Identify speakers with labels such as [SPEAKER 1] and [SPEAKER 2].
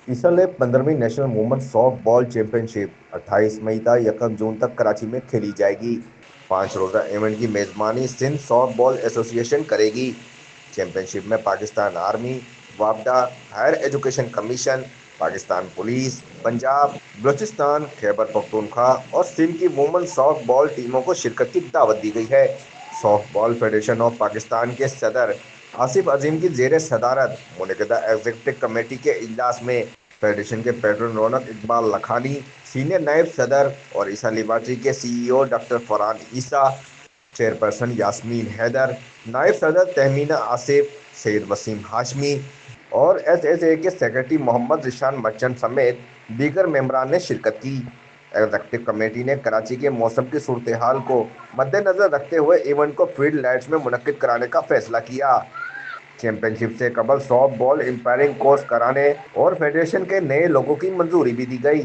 [SPEAKER 1] اس سال 15ویں national women soft بال champion شپ 28 مئی تا 1 جون تک کراچی میں کھیلی جائے گی۔ 5 روزہ ایونٹ کی میزبانی سندھ سافٹ بال ایسوسی ایشن کرے گی۔ چیمپئن شپ میں پاکستان آرمی، وابڈا، higher education commission, Pakistan police, Punjab, Balochistan, Khyber Pakhtunkhwa اور سندھ کی وومن سافٹ بال ٹیموں کو شرکت کی دعوت دی گئی ہے۔ Soft ball federation of Pakistan کے صدر آصف عظیم کی زیر صدارت منعقدہ ایگزیکٹو کمیٹی کے اجلاس میں فیڈریشن کے پیٹرن رونق اقبال لکھانی، سینئر نائب صدر اور عیسیٰ لیبارٹری کے سی ای او ڈاکٹر فرحان عیسیٰ، چیئرپرسن یاسمین حیدر، نائب صدر تہمینہ آصف، سید وسیم ہاشمی اور ایس ایس اے کے سیکرٹری محمد ذیشان مرچنٹ سمیت دیگر ممبران نے شرکت کی۔ ایگزیکٹو کمیٹی نے کراچی کے موسم کی صورتحال کو مد نظر رکھتے ہوئے ایونٹ کو فیلڈ لائٹس میں منعقد کرانے کا فیصلہ کیا۔ چیمپئن شپ سے قبل سافٹ بال امپائرنگ کورس کرانے اور فیڈریشن کے نئے لوگوں کی منظوری بھی دی گئی۔